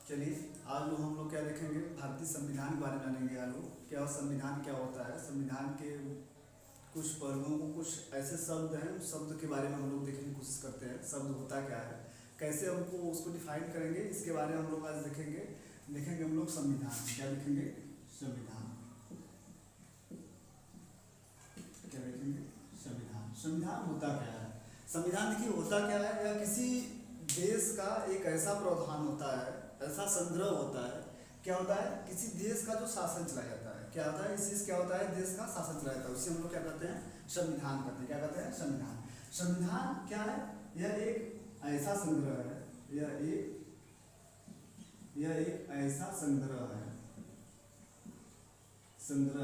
चलिए आज हम लोग क्या देखेंगे, भारतीय संविधान के बारे में जानेंगे। आज लोग क्या संविधान क्या होता है, संविधान के कुछ पहलुओं को, कुछ ऐसे शब्द हैं, उस शब्द के बारे में हम लोग देखने की कोशिश करते हैं। शब्द होता क्या है, कैसे हमको उसको डिफाइन करेंगे, इसके बारे में हम लोग आज देखेंगे हम लोग संविधान। क्या देखेंगे? संविधान। क्या देखेंगे? संविधान। संविधान होता क्या है? संविधान देखिए होता क्या है, यह किसी देश का एक ऐसा प्रावधान होता है, ऐसा संग्रह होता है। क्या होता है? किसी देश का जो शासन चलाया जाता है। क्या होता है? इस चीज क्या होता है? देश का शासन चलाया जाता है, उसे हम लोग क्या कहते हैं? संविधान कहते हैं। क्या कहते हैं? संविधान। संविधान क्या है? यह एक ऐसा संग्रह है, यह एक ऐसा संग्रह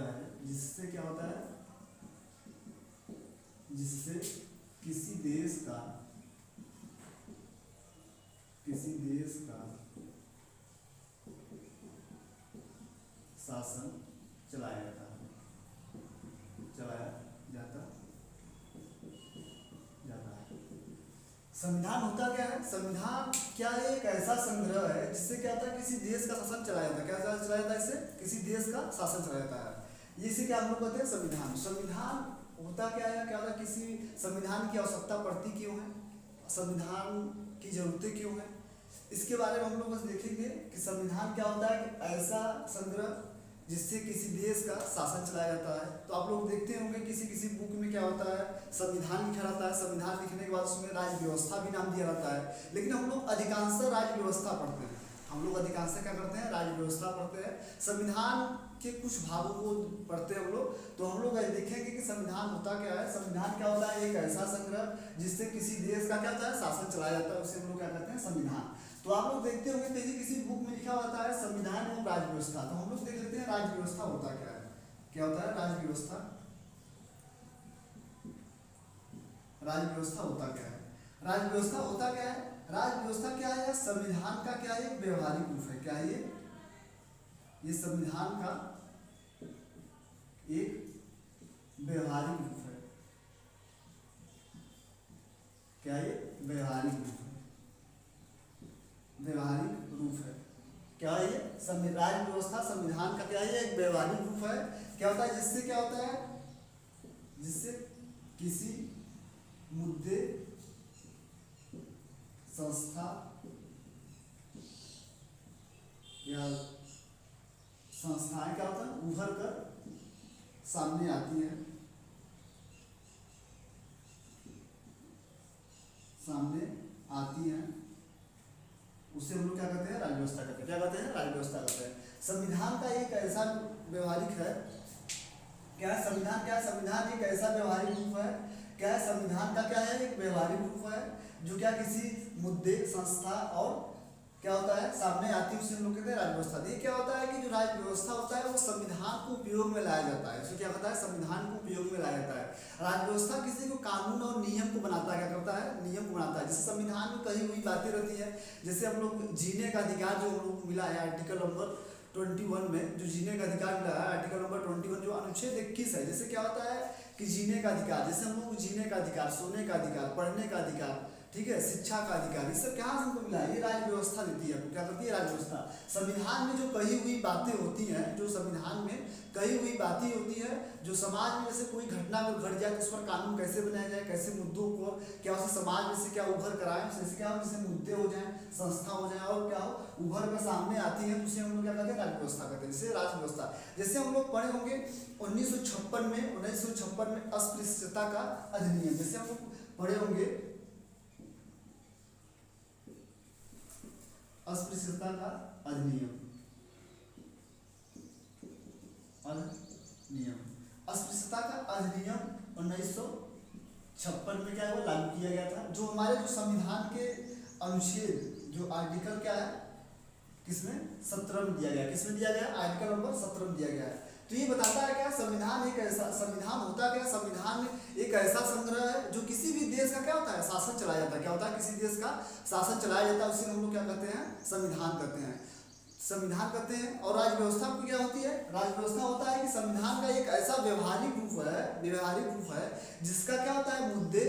है जिससे क्या होता है? जिससे किसी देश का शासन चलाया जाता है। संविधान होता क्या है? संविधान क्या है? एक ऐसा संग्रह है जिससे क्या होता है? किसी देश का शासन चलाया जाता है। क्या चलाया जाता है? इससे किसी देश का शासन चलाया जाता है। इसे क्या हम लोग कहते हैं? संविधान। संविधान होता क्या है? क्या होता है? किसी संविधान की आवश्यकता पड़ती क्यों है, संविधान की जरूरतें क्यों है, इसके बारे में हम लोग बस देखेंगे कि संविधान क्या होता है। कि ऐसा संग्रह जिससे किसी देश का शासन चलाया जाता है। तो आप लोग देखते होंगे किसी बुक में क्या होता है, संविधान लिखा रहता है। संविधान लिखने के बाद उसमें राज्य व्यवस्था भी नाम दिया रहता है। लेकिन हम लोग अधिकांश राज्य व्यवस्था पढ़ते हैं। हम लोग अधिकांश क्या करते हैं? राज्य व्यवस्था पढ़ते हैं। संविधान के कुछ भागों को पढ़ते हैं हम लोग। तो हम लोग देखेंगे कि संविधान होता क्या है। संविधान क्या होता है? एक ऐसा संग्रह जिससे किसी देश का क्या होता है? शासन चलाया जाता है, उसे हम लोग क्या कहते हैं? संविधान। तो आप लोग देखते होंगे किसी बुक में लिखा होता है संविधान एवं राज्य व्यवस्था। तो हम लोग देख लेते हैं राज्य व्यवस्था होता क्या है। क्या होता है राज्य व्यवस्था? राज्य व्यवस्था होता क्या है? राज्य व्यवस्था होता क्या है? राज्य व्यवस्था क्या है? संविधान का क्या है? एक व्यवहारिक रूप है। क्या है ये संविधान का एक व्यवहारिक रूप है। क्या ये व्यवहारिक रूप है? व्यवहारिक रूप है। क्या है ये? राज्य व्यवस्था संविधान का क्या है? एक व्यवहारिक रूप है। क्या होता है? जिससे क्या होता है? जिससे किसी मुद्दे, संस्था या संस्थाएं क्या होता है? उभर कर सामने आती हैं, उसे हम लोग क्या कहते हैं? राज्य व्यवस्था कहते हैं। क्या कहते हैं? राज्य व्यवस्था कहते हैं। संविधान का एक ऐसा व्यवहारिक है। क्या है संविधान? क्या है संविधान? एक ऐसा व्यवहारिक रूप है। क्या है संविधान का? क्या है? एक व्यवहारिक रूप है जो क्या किसी मुद्दे, संस्था और क्या होता है? सामने आती है, उसे हम लोग कहते हैं राज्य व्यवस्था। ये क्या होता है कि जो राज्य व्यवस्था होता है वो संविधान को उपयोग में लाया जाता है। इसको क्या होता है? संविधान को उपयोग में लाया जाता है। राज्य व्यवस्था किसी को कानून और नियम को बनाता है। क्या करता है? नियम को बनाता है। जैसे संविधान में कही हुई बातें रहती है। जैसे हम लोग जीने का अधिकार जो हम लोग को मिला है आर्टिकल नंबर 21 में, जो जीने का अधिकार मिला है आर्टिकल नंबर 21 जो अनुच्छेद 21 है। जैसे क्या होता है कि जीने का अधिकार, जैसे हम लोग को जीने का अधिकार, सोने का अधिकार, पढ़ने का अधिकार, ठीक है, शिक्षा का अधिकार, ये सब कहाँ से हमको मिला है? ये राज्य व्यवस्था देती है। क्या करती है? राज्य व्यवस्था। संविधान में जो कही हुई बातें होती हैं, जो संविधान में कही हुई बातें होती है, जो समाज में जैसे कोई घटना अगर घट जाए तो उस पर कानून कैसे बनाया जाए, कैसे मुद्दों को क्या उसे समाज में से क्या उभर कर आए, जैसे क्या हो, जैसे मुद्दे हो जाए, संस्था हो जाए और क्या हो उभर कर सामने आती है, तो उसे हम लोग क्या कहते हैं? राज्य व्यवस्था कहते हैं। जैसे राज्य व्यवस्था जैसे हम लोग पढ़े होंगे 1956 में अस्पृश्यता का अधिनियम। जैसे हम लोग पढ़े होंगे अस्पृश्यता का अधिनियम। अस्पृश्यता का अधिनियम 1956 में क्या है? वो लागू किया गया था। जो हमारे जो संविधान के अनुच्छेद, जो आर्टिकल क्या है, किसमें? 17 में दिया गया। किसमें दिया गया? आर्टिकल नंबर 17 में दिया गया है। तो ये बताता है क्या? संविधान एक ऐसा, संविधान होता क्या? संविधान एक ऐसा संग्रह है जो किसी भी देश का क्या होता है? शासन चलाया जाता है। क्या होता है? किसी देश का शासन चलाया जाता है, उसे हम लोग क्या कहते हैं? संविधान कहते हैं। संविधान कहते हैं। और राज्य व्यवस्था की क्या होती है? राज्य व्यवस्था होता है कि संविधान का एक ऐसा व्यवहारिक रूप है जिसका क्या होता है? मुद्दे,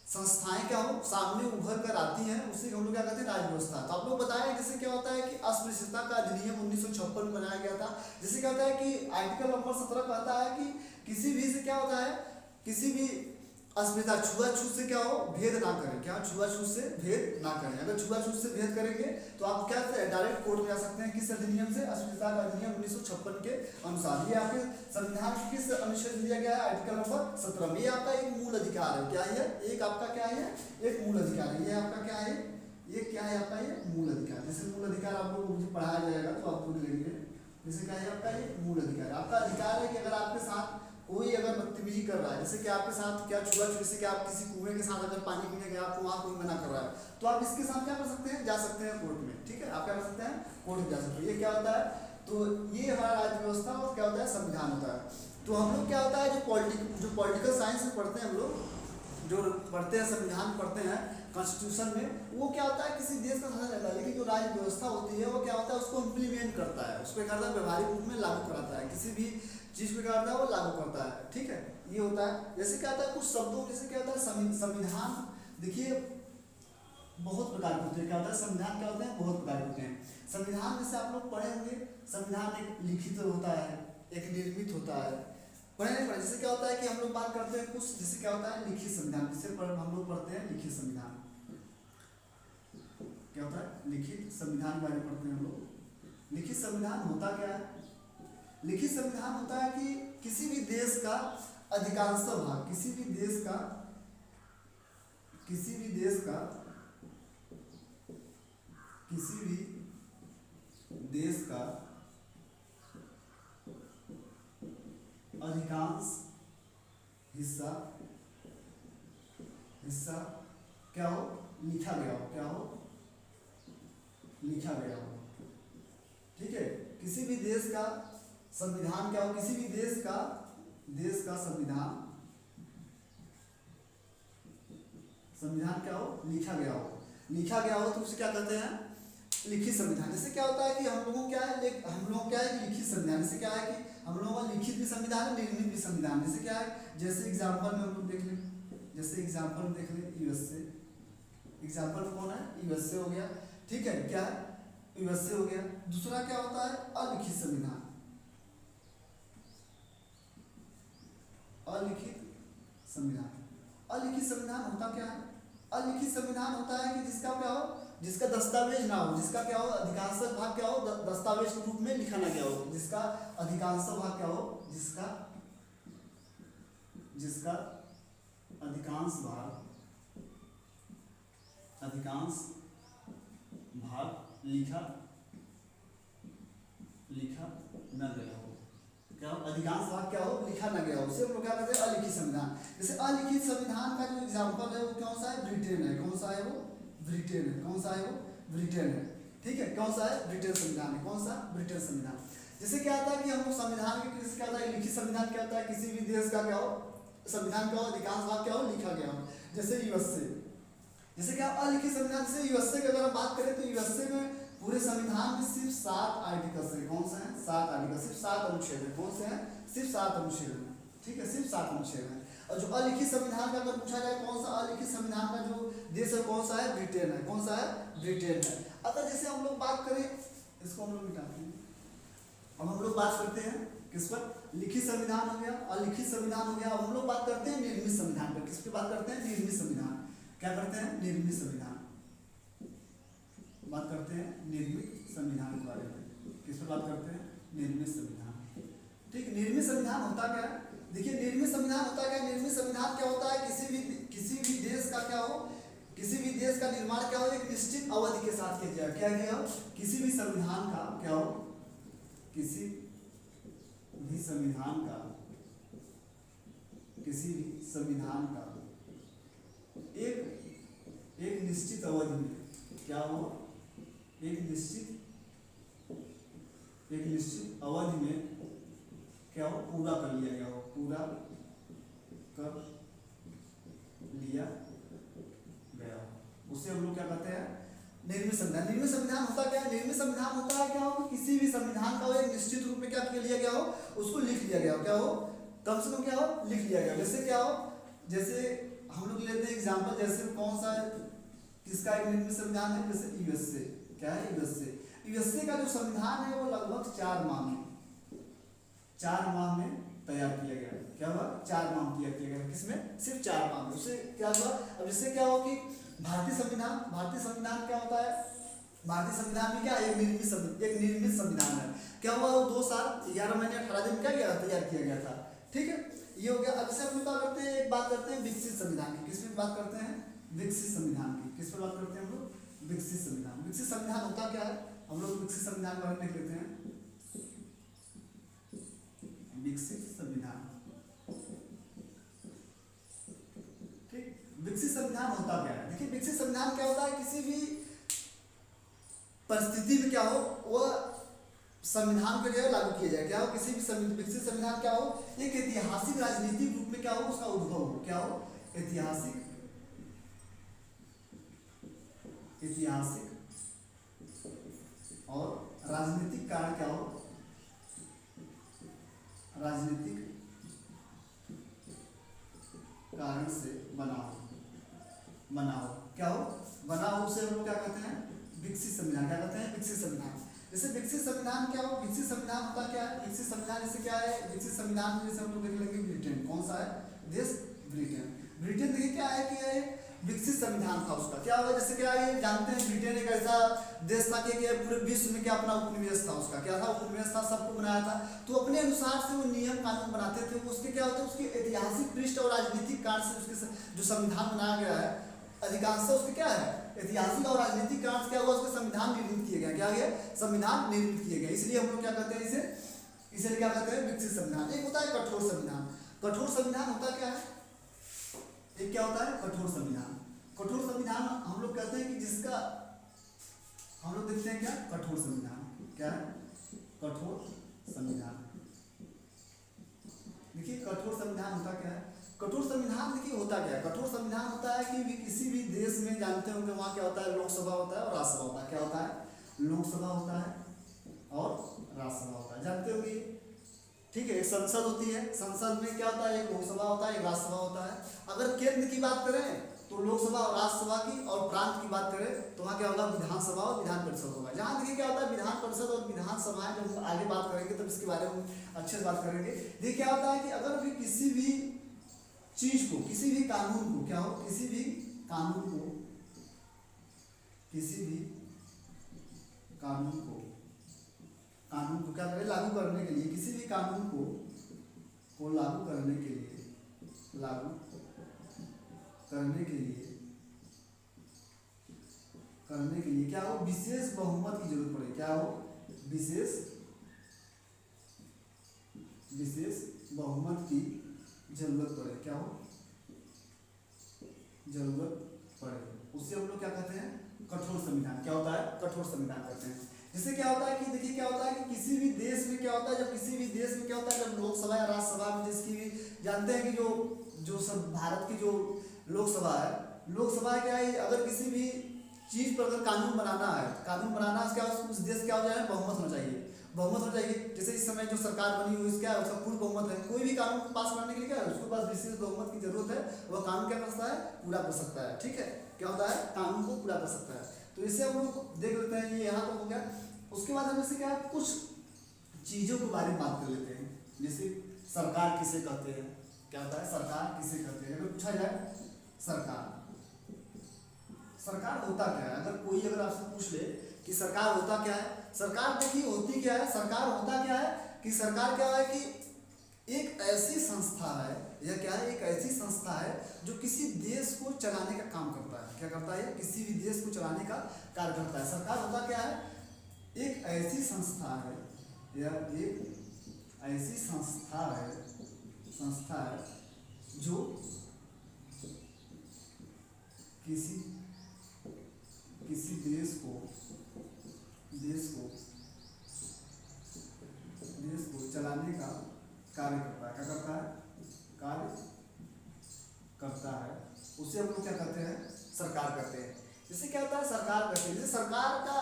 संस्थाएं क्या हो सामने उभर कर आती हैं, उसे हम लोग क्या कहते हैं? राज्य व्यवस्था। तो आप लोग बताएं जैसे क्या होता है कि अस्पृश्यता का अधिनियम 1956 में बनाया गया था। जैसे क्या होता है कि आर्टिकल नंबर 17 कहता है कि किसी भी से क्या होता है, किसी भी अस्मिता छुआछूत से क्या हो, भेद ना करें। क्या छुआछूत से भेद ना करें। अगर छुआछूत से भेद करेंगे तो आप क्या डायरेक्ट कोर्ट में जा सकते हैं। किस अधिनियम से? अस्मिता का अधिनियम 1956 के अनुसार। ये आपके संविधान के किस अनुच्छेद दिया गया है? आर्टिकल नंबर 17 में। ये आपका एक मूल अधिकार है। क्या है? एक आपका क्या है? एक मूल अधिकार है। ये आपका क्या है? ये क्या है आपका? ये मूल अधिकार। जैसे मूल अधिकार आप लोग मुझे पढ़ाया जाएगा तो आप बोल लेंगे। जैसे क्या है आपका? ये मूल अधिकार। आपका अधिकार है कि अगर आपके साथ कोई अगर बदतमीजी कर रहा है, जैसे कि आपके साथ क्या छुआछूत से, क्या आप किसी कुएं के साथ अगर पानी पीने गए, आपको वहाँ कोई मना कर रहा है, तो आप इसके साथ क्या कर सकते हैं? जा सकते हैं कोर्ट में। ठीक है, आप क्या कर सकते हैं? कोर्ट में जा सकते हैं। ये क्या होता है? तो ये हमारा राज्य व्यवस्था और क्या होता है? संविधान होता है। तो हम लोग क्या होता है, जो पॉलिटिकल साइंस में पढ़ते हैं हम लोग, जो पढ़ते हैं संविधान पढ़ते हैं कॉन्स्टिट्यूशन में, वो क्या होता है? किसी देश का शासन रहता है, लेकिन जो राज्य व्यवस्था होती है वो क्या होता है? उसको इम्प्लीमेंट करता है, उसको क्या करता है? व्यवहारिक रूप में लागू कराता है। किसी भी चीज को क्या करता है? वो लागू करता है। ठीक है, ये होता है। जैसे क्या होता है? कुछ शब्दों जैसे क्या होता है? संविधान देखिए बहुत प्रकार के होते हैं। क्या होता है? संविधान क्या होते हैं? बहुत प्रकार के होते हैं। संविधान जैसे आप लोग पढ़े होंगे, संविधान एक लिखित होता है, एक निर्मित होता है। पढ़े नहीं पढ़े? जैसे क्या होता है कि हम लोग बात करते हैं कुछ, जैसे क्या होता है? लिखित संविधान। जिसे हम लोग पढ़ते हैं लिखित संविधान। क्या होता है? लिखित संविधान के बारे में पढ़ते हैं हम लोग। लिखित संविधान होता क्या है? लिखित संविधान होता है कि किसी भी देश का अधिकांश भाग, किसी भी देश का अधिकांश हिस्सा क्या हो? लिखा गया हो। क्या हो? लिखा गया हो। ठीक है, किसी भी देश का संविधान क्या हो? किसी भी देश का संविधान क्या हो? लिखा गया हो। लिखा गया हो तो उसे क्या कहते हैं? लिखित संविधान। जैसे क्या होता है कि हम लोगों क्या है कि लिखित संविधान। जैसे क्या है कि हम लोगों का लिखित भी संविधान है, निर्मित भी संविधान। जैसे क्या है? जैसे एग्जांपल में हम लोग देख लें, यूएसए। एग्जांपल में कौन है? यूएसए हो गया। ठीक है, क्या है? यूएसए हो गया। दूसरा क्या होता है? अलिखित संविधान। अलिखित संविधान होता क्या है? अलिखित संविधान होता है कि जिसका क्या हो? जिसका दस्तावेज ना हो, जिसका क्या हो? अधिकांश भाग क्या हो? दस्तावेज के रूप में लिखा ना गया हो। जिसका अधिकांश भाग क्या हो? जिसका अधिकांश भाग लिखा न गया हो। क्या हो? अधिकांश भाग क्या हो? लिखा न गया हो। उसे हम लोग क्या कहते हैं? अलिखित संविधान। जैसे अलिखित संविधान का जो एग्जाम्पल है वो कौन सा है? ब्रिटेन है। कौन सा है वो? ब्रिटेन है। कौन सा है वो? ब्रिटेन है। ठीक है, कौन सा है? ब्रिटेन संविधान है। कौन सा? ब्रिटेन संविधान। जैसे क्या होता है कि हम लोग संविधान के किसी क्या होता है? लिखित संविधान क्या होता है? किसी भी देश का क्या हो? संविधान क्या हो? अधिकांश भाग क्या हो? लिखा गया हो। जैसे यूएसए। जैसे क्या अलिखित संविधान से यूएसए की अगर हम बात करें तो यूएसए में पूरे संविधान में सिर्फ 7 आर्टिकल्स हैं। कौन सा है? 7 आर्टिकल, सिर्फ 7 अनुच्छेद है। कौन से हैं? सिर्फ 7 अनुच्छेद है। ठीक है, सिर्फ 7 अनुच्छेद है। और जो अलिखित संविधान का अगर पूछा जाए कौन सा अलिखित संविधान का जो देश है कौन सा है? ब्रिटेन है। कौन सा है? ब्रिटेन है। अगर जैसे हम लोग बात करें, इसको हम लोग मिटाते हैं। अब हम लोग बात करते हैं किस पर? लिखित संविधान हो गया, अलिखित संविधान हो गया। अब हम लोग बात करते हैं निर्मित संविधान पर। किस पे बात करते हैं? निर्मित संविधान। क्या करते हैं? निर्मित संविधान। बात करते हैं निर्मित संविधान के बारे में। किस पर बात करते हैं? निर्मित संविधान। ठीक, निर्मित संविधान होता क्या है? देखिए निर्मित संविधान होता क्या है? निर्मित संविधान क्या होता है? किसी भी देश का क्या हो? किसी भी देश का निर्माण क्या हो? एक निश्चित अवधि के साथ किया जाए। क्या किया? किसी भी संविधान का क्या हो? किसी भी संविधान का एक निश्चित अवधि में क्या हो? एक निश्चित अवधि में क्या हो? पूरा कर लिया गया हो। पूरा कर लिया गया हो। उसे हम लोग क्या कहते हैं? निर्मित संविधान। निर्मित संविधान होता क्या है? निर्मित संविधान होता है क्या हो? किसी भी संविधान का एक निश्चित रूप में क्या कर लिया गया हो? उसको लिख लिया गया हो। क्या हो? कम से कम क्या हो? लिख लिया गया। जैसे क्या हो? जैसे हम लोग लेते हैं एग्जांपल, जैसे कौन सा किसका एक निर्मित संविधान है? जैसे यूएसए। क्या है? यूएसए। यूपीएससी का जो संविधान है वो लगभग 4 माह में तैयार किया गया। क्या हुआ? 4 माह तैयार किया गया। किसमें? सिर्फ 4 माह में। उससे क्या हुआ? अब इससे क्या हुआ कि भारतीय संविधान क्या होता है? भारतीय संविधान में क्या एक निर्मित संविधान है। क्या हुआ? वो 2 साल 11 महीने 18 दिन क्या किया तैयार किया गया था। ठीक है, ये हो गया। अब से हम बात करते हैं, एक बात करते हैं विकसित संविधान की। किस पे बात करते हैं? विकसित संविधान की। किस पे बात करते हैं हम लोग? विकसित संविधान। विकसित संविधान होता क्या है? हम लोग विकसित संविधान के बारे में देख लेते हैं। विकसित संविधान, ठीक, विकसित संविधान होता क्या है? देखिए विकसित संविधान क्या होता है? किसी भी परिस्थिति में क्या हो वह संविधान को जो है लागू किया जाए। क्या हो? किसी भी विकसित संविधान क्या हो? एक ऐतिहासिक राजनीतिक रूप में क्या हो उसका उद्भव हो। क्या हो? ऐतिहासिक और राजनीतिक कारण क्या हो? राजनीतिक कारण से बना हो। क्या हो? बना हो, उसे हम लोग क्या कहते हैं? विकसित संविधान। क्या कहते हैं? विकसित संविधान। जैसे विकसित संविधान क्या हो? विकसित संविधान होता क्या है? विकसित संविधान जैसे क्या है? विकसित संविधान में जैसे हम लोग देख लेंगे ब्रिटेन। कौन सा है देश? ब्रिटेन। ब्रिटेन देखिए क्या है कि ये विकसित संविधान था उसका। क्या हुआ? जैसे क्या ये जानते हैं ब्रिटेन एक ऐसा देश था कि पूरे विश्व में क्या अपना उपनिवेश था उसका। क्या था? उपनिवेश था, सबको बनाया था। तो अपने अनुसार से वो नियम कानून बनाते थे। उसके क्या होते हैं? उसके ऐतिहासिक पृष्ठ और राजनीतिक कारण से उसके जो संविधान बनाया गया है अधिकांश उसके क्या है? ऐतिहासिक और राजनीतिक कारण से क्या हुआ? उसके संविधान निर्मित किए गए। क्या गया? संविधान निर्मित किए गए। इसलिए हम लोग क्या कहते हैं इसे क्या कहते हैं? विकसित संविधान। एक होता है कठोर संविधान। कठोर संविधान होता क्या है? एक क्या होता है? कठोर संविधान। कठोर संविधान हम लोग कहते हैं कि जिसका हम लोग देखते हैं क्या? कठोर संविधान। क्या है? कठोर संविधान। देखिए कठोर संविधान होता क्या है? कठोर संविधान देखिए होता क्या है? कठोर संविधान होता है कि किसी भी देश में जानते होंगे वहाँ क्या होता है? लोकसभा होता है और राज्यसभा होता है। क्या होता है? लोकसभा होता है और राज्यसभा होता है। जानते होंगे, ठीक है। एक संसद होती है, संसद में क्या होता है? एक लोकसभा होता है, एक राज्यसभा होता है। अगर केंद्र की बात करें तो लोकसभा और राज्यसभा की, और प्रांत की बात करें तो वहाँ क्या होगा? विधानसभा और विधान परिषद होगा। जहाँ देखिए क्या होता है? विधान परिषद और विधानसभाएं जब हम आगे बात करेंगे तब इसके बारे में अच्छे से बात करेंगे। देखिए क्या होता है कि अगर भी किसी भी चीज को, किसी भी कानून को, क्या हो? किसी भी कानून को क्या करें? लागू करने के लिए, किसी भी कानून को लागू करने के लिए क्या हो? विशेष बहुमत की जरूरत पड़े। क्या हो? विशेष बहुमत की जरूरत पड़े। क्या हो? जरूरत पड़े, उससे हम लोग क्या कहते हैं? कठोर संविधान। क्या होता है? कठोर संविधान कहते हैं। जिससे क्या होता है कि देखिए क्या होता है कि किसी भी देश में क्या होता है? जब किसी भी देश में क्या होता है? जब लोकसभा या राज्यसभा में, जिसकी भी जानते हैं कि जो सब भारत की जो लोकसभा है, लोकसभा क्या है? अगर किसी भी चीज पर अगर कानून बनाना है क्या उस देश क्या हो जाए? बहुमत होना चाहिए। जैसे इस समय जो सरकार बनी हुई है उसका पूर्ण बहुमत है। कोई भी कानून पास करने के लिए क्या है? उसके पास विशेष बहुमत की जरूरत है। वह कानून क्या कर सकता है? पूरा कर सकता है। ठीक है, क्या होता है? कानून को पूरा कर सकता है। तो इसे हम लोग देख लेते हैं, ये यहाँ तो हो गया। उसके बाद हम इसे क्या है? कुछ चीजों के बारे में बात कर लेते हैं। जैसे सरकार किसे कहते हैं? क्या होता है? सरकार किसे कहते हैं? अगर पूछा जाए सरकार होता क्या है? अगर आपसे पूछ ले कि सरकार होता क्या है? सरकार देखिए होती क्या है? सरकार होता क्या है कि सरकार क्या है कि एक ऐसी संस्था है, यह क्या है? एक ऐसी संस्था है जो किसी देश को चलाने का काम करता है। क्या करता है? किसी भी देश को चलाने का कार्य करता है। सरकार होता क्या है? एक ऐसी संस्था है, यह एक ऐसी संस्था है जो किसी देश को चलाने का कार्य करता है। क्या करता है? कार्य करता है। उसे हम लोग क्या कहते हैं? सरकार कहते हैं। इससे क्या होता है? सरकार कहते हैं। जैसे सरकार का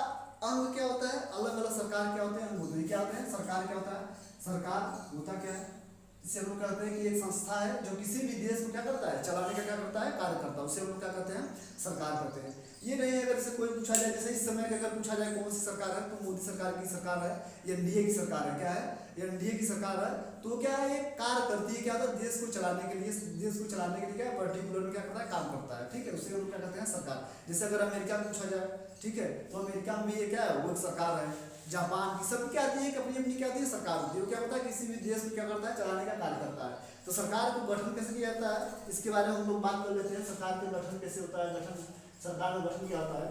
अंग क्या होता है? अलग अलग सरकार क्या होते हैं? अंग होते हैं। क्या होते हैं? सरकार क्या होता है? सरकार होता क्या है? इसे हम लोग कहते हैं कि एक संस्था है जो किसी भी देश को क्या करता है? चलाने का क्या करता है? कार्य करता है। उसे हम लोग क्या कहते हैं? सरकार कहते हैं। ये नहीं अगर से कोई पूछा जाए, जैसे इस समय अगर पूछा जाए कौन सी सरकार है, तो मोदी सरकार की सरकार है, एनडीए की सरकार है। क्या है? एनडीए की सरकार है। तो क्या है, ये कार्य करती है, क्या होता है, देश को चलाने के लिए, देश को चलाने के लिए क्या पर्टिकुलर क्या करता है, काम करता है। ठीक है, उसे हम लोग क्या कहते हैं, सरकार। जैसे अगर अमेरिका में पूछा जाए, ठीक है, तो अमेरिका में ये क्या है, वो एक सरकार है। जापान की सब क्या आती है, अपनी अपनी क्या आती है, सरकार होती है। वो क्या होता है, किसी भी देश को क्या करता है, चलाने का कार्य करता है। तो सरकार को गठन कैसे किया जाता है, इसके बारे में हम लोग बात कर लेते हैं। सरकार का गठन कैसे होता है, गठन सरकार का गठन क्या होता है।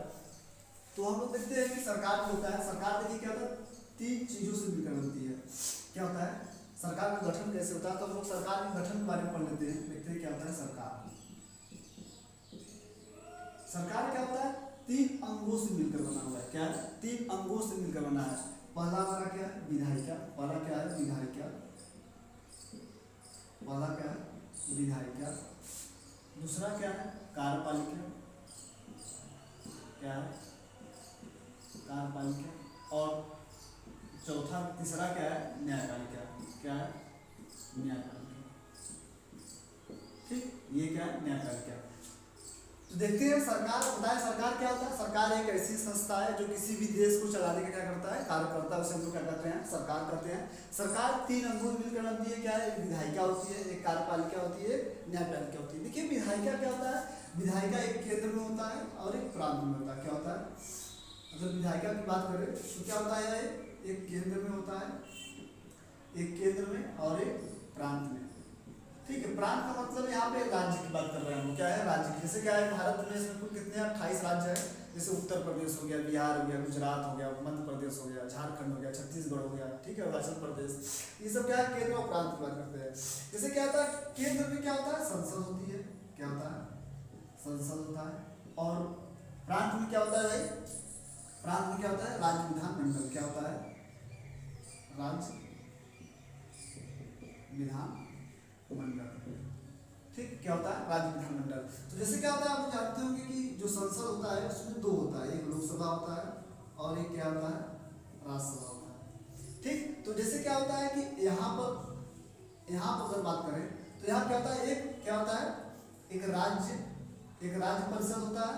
तो हम लोग देखते हैं कि सरकार जो होता है, सरकार देखिए क्या होता है, 3 चीजों से मिलकर बनती है। क्या होता है, सरकार का गठन कैसे होता है, तो हम लोग सरकार के गठन के बारे में पढ़ लेते हैं। देखते हैं क्या होता है सरकार। सरकार क्या होता है, 3 अंगों से मिलकर बना हुआ है। क्या है, 3 अंगों से मिलकर बना है। पहला हमारा क्या है, विधायिका। पहला क्या है, विधायिका। पहला क्या है, विधायिका। दूसरा क्या है, कार्यपालिका। क्या है, कार्यपालिका। और चौथा तीसरा क्या है, न्यायपालिका। क्या है, न्यायपालिका। ठीक, ये क्या है, न्यायपालिका। तो देखते हैं सरकार, बताए सरकार क्या होता है। सरकार एक ऐसी संस्था है जो किसी भी देश को चलाने का क्या करता है, कार्य करता है। उसे हम लोग क्या कहते हैं, सरकार कहते हैं। सरकार 3 अंगों में मिलकर बनती है। क्या है, एक विधायिका होती है, एक कार्यपालिका होती है, न्यायपालिका होती है। देखिए विधायिका क्या होता है, विधायिका एक केंद्र में होता है और एक प्रांत में होता है। क्या होता है, अगर विधायिका की बात करें तो क्या होता है, एक केंद्र में होता है, एक केंद्र में और एक प्रांत में। ठीक है, प्रांत का मतलब यहाँ पे राज्य की बात कर रहे हैं हम। क्या है, राज्य। जैसे क्या है, भारत में इसमें कुल कितने 28 राज्य हैं। जैसे उत्तर प्रदेश हो गया, बिहार हो गया, गुजरात हो गया, मध्य प्रदेश हो गया, झारखंड हो गया, छत्तीसगढ़ हो गया, ठीक है, अरुणाचल प्रदेश। ये सब क्या है, केंद्र और प्रांत की बात करते हैं। जैसे क्या होता है, केंद्र में क्या होता है, संसद होती है। क्या होता है, संसद होता है। और प्रांत में क्या होता है भाई, प्रांत में क्या होता है, राज्य विधानमंडल। क्या होता है, राज्य विधानमंडल। ठीक, क्या होता है, राज्य विधानमंडल। तो जैसे क्या होता है, आप जानते होंगे कि जो संसद होता है उसमें 2 होता है, एक लोकसभा होता है और एक क्या होता है, राज्यसभा होता है। ठीक, तो जैसे क्या होता है कि यहाँ पर अगर बात करें तो यहाँ क्या होता है, एक क्या होता है, एक राज्य परिषद होता है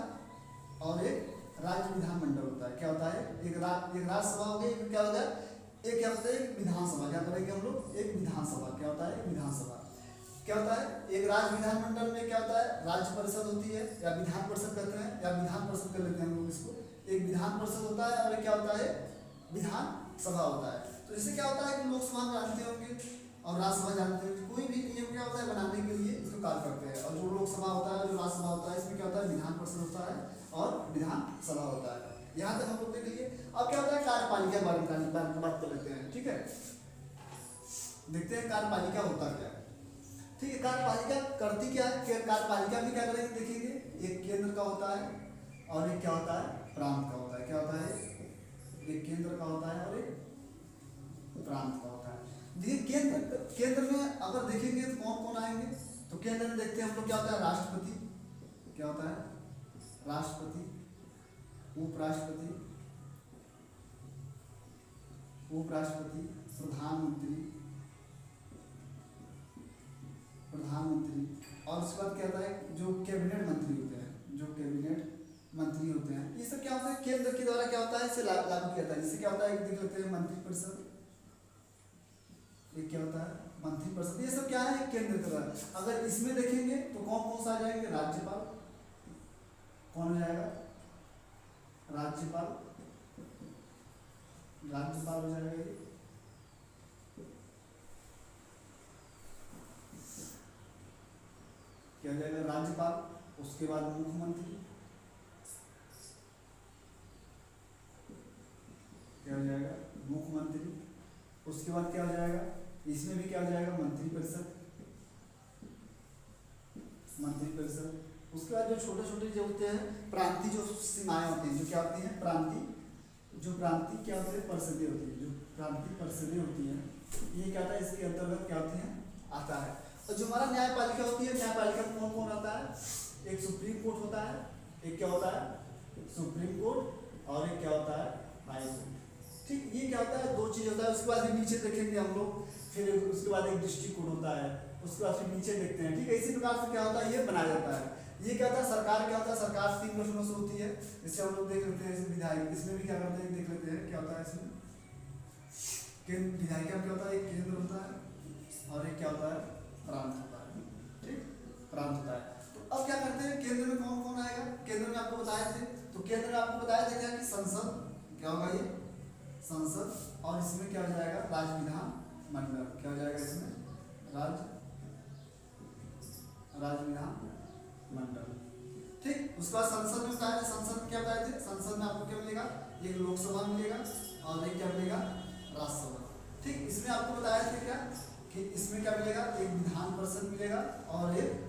और एक राज्य विधानमंडल होता है। क्या होता है, एक राज्यसभा हो गई, एक क्या होता है, एक क्या होता है, एक विधानसभा। क्या करेंगे हम लोग, एक विधानसभा। क्या होता है, एक विधानसभा। क्या होता है, एक राज्य विधानमंडल में क्या होता है, राज्य परिषद होती है या विधान परिषद कहते हैं, या विधान परिषद कर लेते हैं हम लोग इसको। एक विधान परिषद होता है और क्या होता है, विधानसभा होता है। तो इससे क्या होता है कि लोकसभा जानते होंगे और राज्यसभा जानते होंगे। कोई भी नियम क्या होता है बनाने के लिए इसको कार्य करते हैं। और जो लोकसभा होता है, जो राज्यसभा होता है, इसमें क्या होता है, विधान परिषद होता है और विधानसभा होता है। यहाँ तक हम लोग देख लिए। अब क्या होता है, कार्यपालिका के बारे में बात कर लेते हैं। ठीक है, देखते हैं कार्यपालिका होता क्या है। ठीक है, कार्यपालिका करती क्या है, कार्यपालिका भी क्या करेंगे देखेंगे, एक केंद्र का होता है और एक क्या होता है, प्रांत का होता है। क्या होता है, एक केंद्र का होता है और एक प्रांत का होता है। देखिए केंद्र में अगर देखेंगे तो कौन कौन आएंगे, तो केंद्र में देखते हैं हम लोग क्या होता है, राष्ट्रपति। क्या होता है, राष्ट्रपति, उपराष्ट्रपति, प्रधानमंत्री, और उसके बाद क्या होता है, जो कैबिनेट मंत्री होते हैं, ये सब क्या होता है, केंद्र के द्वारा क्या होता है, इसे लागू किया जाता है। जैसे क्या होता है, देख लेते हैं मंत्रिपरिषद। ये क्या होता है, मंत्रिपरिषद। ये सब क्या है, केंद्र के द्वारा। अगर इसमें देखेंगे तो कौन कौन सा आ जाएंगे, राज्यपाल। कौन हो जाएगा, राज्यपाल हो जाएगा ये। क्या हो जाएगा, राज्यपाल। उसके बाद मुख्यमंत्री। क्या हो जाएगा, मुख्यमंत्री। उसके बाद क्या हो जाएगा, इसमें भी क्या हो जाएगा, मंत्रिपरिषद। उसके बाद जो छोटे छोटे जो होते हैं प्रांतीय जो सीमाएं होती हैं, जो क्या होती हैं, प्रांतीय क्या होती है, परिषदें होती हैं। जो प्रांतीय परिषदें होती हैं, ये क्या होता है, इसके अंतर्गत क्या होती हैं, आता है। और जो हमारा न्यायपालिका होती है, न्यायपालिका में कौन कौन आता है, एक सुप्रीम कोर्ट होता है, एक क्या होता है, सुप्रीम कोर्ट, और एक क्या होता है, हाई कोर्ट। ठीक, ये क्या होता है, 2 चीज होता है। उसके बाद नीचे देखेंगे हम लोग, फिर उसके बाद एक डिस्ट्रिक्ट कोर्ट होता है, उसके बाद फिर नीचे देखते हैं। ठीक है, इसी प्रकार से क्या होता है, ये बनाया जाता है। ये क्या होता है, सरकार क्या होता है, सरकार 3 गठनों से होती है। इससे हम लोग देख लेते हैं, जैसे विधायक, इसमें भी क्या करते हैं देख लेते हैं क्या होता है इसमें। केंद्र, विधायिका में क्या होता है, एक केंद्र होता है और एक क्या होता है, प्रांत होता है। ठीक, प्रांत होता है। तो अब क्या करते हैं, केंद्र में कौन कौन आएगा, केंद्र में आपको बताए थे, तो केंद्र में आपको बताया था क्या कि संसद, क्या होगा ये संसद, और इसमें क्या हो जाएगा, राज्य विधान मंडल, क्या हो जाएगा इसमें, राज्य विधान मंडल। ठीक, उसके बाद संसद में बताया, संसद में क्या बताए थे, संसद में आपको क्या मिलेगा, एक लोकसभा मिलेगा और एक क्या मिलेगा, राज्यसभा। ठीक, इसमें आपको बताया था क्या कि इसमें क्या मिलेगा, एक विधान परिषद मिलेगा और एक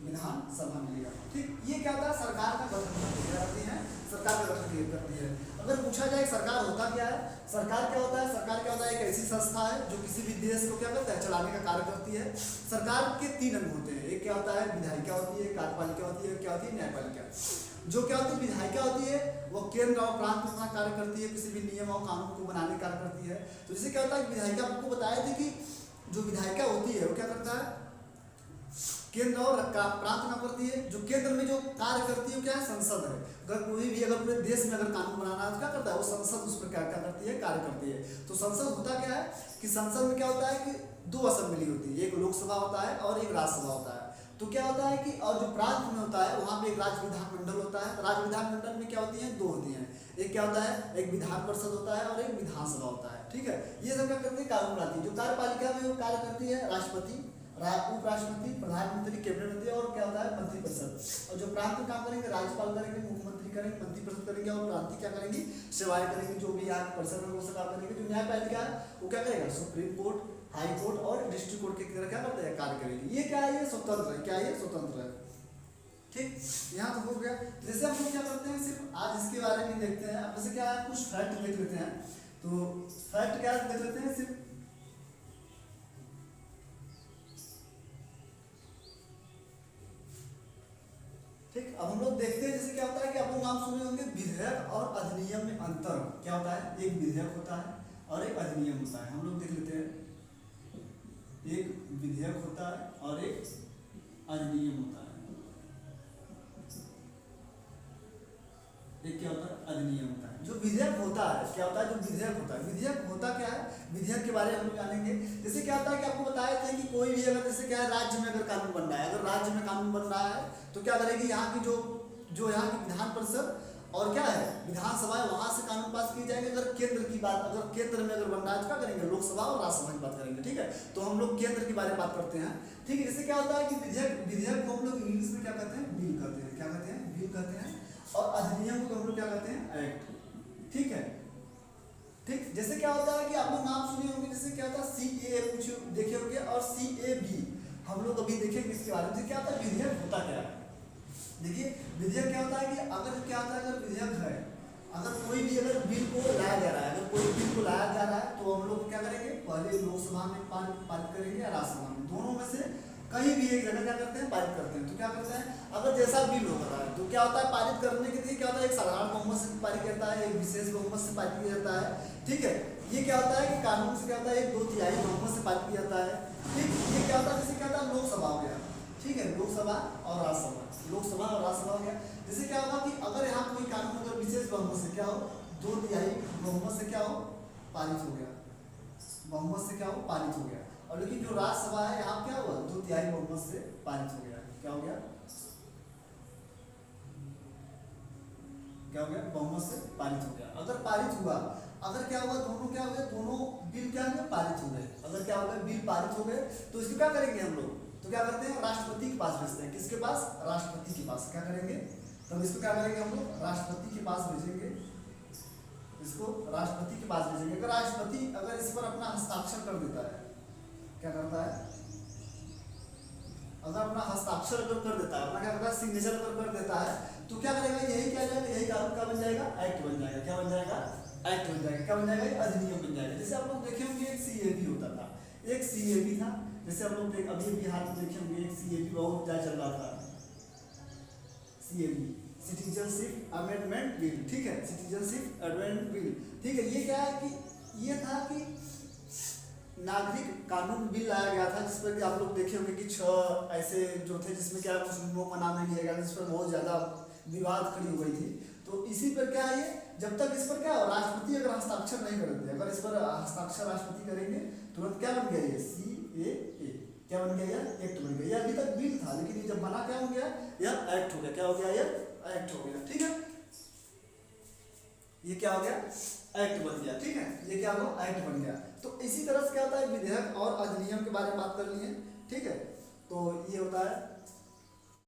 विधानसभा मिलेगा। ठीक, ये क्या होता है, सरकार का गठन करती है, सरकार का गठन करती है। अगर पूछा जाए सरकार होता क्या है, सरकार क्या होता है, सरकार क्या होता है, एक ऐसी संस्था है जो किसी भी देश को क्या करता है, चलाने का कार्य करती है। सरकार के 3 अंग होते हैं, एक क्या होता है, विधायिका होती है, कार्यपालिका होती है, क्या होती है, न्यायपालिका। जो क्या होती है, विधायिका होती है, वो केंद्र और प्रांत में अपना कार्य करती है, किसी भी नियम और कानून को बनाने का कार्य करती है। तो जैसे क्या होता है, विधायिका आपको बताया था कि जो विधायिका होती है वो क्या करता है, केंद्र और प्रांत में करती है। जो केंद्र में जो कार्य करती है वो क्या है, संसद है। अगर कोई भी, अगर पूरे देश में अगर कानून बनाना है तो क्या करता है, वो संसद उस पर क्या करती है, कार्य करती है। तो संसद होता क्या है कि संसद में क्या होता है कि 2 असेंबली होती है, एक लोकसभा होता है और एक राज्यसभा होता है। तो क्या होता है कि, और जो प्रांत में होता है वहाँ पे एक राज्य विधानमंडल होता है। राज्य विधानमंडल में क्या होती है, 2 होती हैं, एक क्या होता है, एक विधान परिषद होता है और एक विधानसभा होता है। ठीक है, ये सब क्या करती है, कानून बनाती है। जो कार्यपालिका में वो कार्य करती है, राष्ट्रपति, उपराष्ट्रपति, प्रधानमंत्री, कैबिनेट मंत्री और क्या होता है, मंत्रिपरिषद। और जो प्रांत में काम करेंगे, राज्यपाल करेंगे, मुख्यमंत्री करेंगे, मंत्रिपरिषद करेंगे और प्रांतीय क्या करेंगे, सेवाएं करेंगे, जो भी यहाँ परिषद में वो सब काम करेंगे। जो न्यायपालिका है वो क्या करेगा, सुप्रीम कोर्ट, हाई कोर्ट और डिस्ट्रिक्ट कोर्ट की तरह क्या करते हैं, कार्य करेंगे। ये क्या है, ये स्वतंत्र है, क्या ये स्वतंत्र है। ठीक, यहाँ तो हो गया। जैसे हम लोग क्या करते हैं, सिर्फ आज इसके बारे में देखते हैं। अब जैसे क्या है, कुछ फैक्ट देख लेते हैं। तो फैक्ट क्या देख लेते हैं, सिर्फ ठीक। अब हम लोग देखते हैं, जैसे क्या होता है कि आप लोग नाम सुने होंगे, विधेयक और अधिनियम में अंतर क्या होता है। एक विधेयक होता है और एक अधिनियम होता है। हम लोग देख लेते हैं, एक विधेयक होता है और एक अधिनियम होता है। एक क्या होता है, अधिनियम होता है। जो विधेयक होता है क्या होता है, जो विधेयक होता है, विधेयक होता क्या है, विधेयक के बारे में हम लोग जानेंगे। जैसे क्या होता है कि आपको बताए थे कि कोई भी अगर, जैसे क्या है, राज्य में अगर कानून बन रहा है, अगर राज्य में कानून बन रहा है तो क्या करेगी, यहाँ की जो यहाँ की विधान परिषद और क्या है, विधानसभा है, वहां से कानून पास किए जाएंगे। अगर केंद्र की बात, अगर केंद्र में अगर बन रहा है तो क्या करेंगे, लोकसभा और राज्यसभा की बात करेंगे। ठीक है, तो हम लोग केंद्र के बारे में बात करते हैं। ठीक है, जैसे क्या होता है कि विधेयक को हम लोग इंग्लिश में क्या कहते हैं, बिल कहते हैं। क्या कहते हैं, बिल कहते हैं। और अधिनियम को हम लोग क्या कहते हैं, एक्ट। ठीक है, ठीक। जैसे क्या होता है कि आप लोग नाम सुने होंगे, जैसे क्या होता है, CAA कुछ देखे होंगे और CAB हम लोग अभी देखेंगे इसके बारे में। क्या होता है, विधेयक होता क्या है। देखिए, विधेयक क्या होता है कि अगर क्या होता है, अगर विधेयक है, अगर कोई भी अगर बिल को लाया जा रहा है, अगर कोई बिल को लाया जा रहा है तो हम लोग क्या करेंगे, पहले लोकसभा में पारित करेंगे या राज्यसभा में, दोनों में से कहीं भी एक जगह क्या करते हैं, पारित करते हैं। तो क्या करते हैं, अगर जैसा बिल हो रहा है तो क्या होता है, पारित करने के लिए क्या होता है, एक साधारण बहुमत से पारित करता है, एक विशेष बहुमत से पारित किया जाता है। ठीक है, ये क्या होता है कि कानून से क्या होता है, एक 2/3 बहुमत से पारित किया जाता है। ठीक, ये क्या होता है, जैसे क्या होता है, लोकसभा हो गया। ठीक है, लोकसभा और राज्यसभा, लोकसभा और राज्यसभा हो गया। जैसे क्या होगा कि अगर यहाँ कोई कानून अगर विशेष बहुमत से क्या हो, 2/3 बहुमत से क्या हो, पारित हो गया, बहुमत से क्या हो, पारित हो गया। और लेकिन जो राज्यसभा है यहाँ क्या हुआ, 2/3 बहुमत से पारित हो गया। क्या हो गया, क्या हो गया, बहुमत से पारित हो गया। अगर पारित हुआ, अगर क्या हुआ, दोनों क्या हो गए, दोनों बिल क्या हुए, पारित हो गए। अगर क्या हो गए, बिल पारित हो गए तो इसको क्या करेंगे हम लोग, तो क्या करते हैं, राष्ट्रपति के पास भेजते हैं। किसके पास, राष्ट्रपति के पास। क्या करेंगे, तब इसको क्या करेंगे हम लोग, राष्ट्रपति के पास भेजेंगे, इसको राष्ट्रपति के पास भेजेंगे। अगर राष्ट्रपति अगर इस पर अपना हस्ताक्षर कर देता है, क्या करता है, अगर अपना हस्ताक्षर कर देता है, अपना क्या करता है, सिग्नेचर कर देता है, तो क्या करेगा, यही क्या जाएगा, यही कानून का बन जाएगा, एक्ट बन जाएगा। क्या बन जाएगा, एक्ट बन जाएगा। क्या बन जाएगा, अधिनियम बन जाएगा। जैसे आप लोग देखे होंगे, एक CAB होता था, एक CAB था। जैसे हम लोग अभी बिहार में देखे होंगे, एक CAB बहुत ज़्यादा चल रहा था, CAB, सिटीजनशिप अमेंडमेंट बिल। ठीक है, सिटीजनशिप अमेंडमेंट बिल। ठीक है, ये क्या है कि ये था कि नागरिक कानून बिल लाया गया था, जिस पर कि आप लोग देखे होंगे कि 6 ऐसे जो थे जिसमें क्या मुस्लिमों का नाम नहीं लिया गया था, जिस पर बहुत ज़्यादा विवाद खड़ी हो गई थी। तो इसी पर क्या है ये, जब तक इस पर क्या राष्ट्रपति अगर हस्ताक्षर नहीं करते, अगर इस पर हस्ताक्षर राष्ट्रपति करेंगे तुरंत क्या बन गया ये CAA, क्या बन गया, यह एक्ट बन गया। ये अभी तक बिल था, लेकिन ये जब बना क्या हो गया, यह एक्ट हो गया। क्या हो गया, यह एक्ट हो गया। ठीक है, ये क्या हो गया, एक्ट बन गया। ठीक है, ये क्या हुआ, एक्ट बन गया। तो इसी तरह से क्या होता है, विधेयक और अधिनियम के बारे में बात कर लिए। ठीक है, तो ये होता है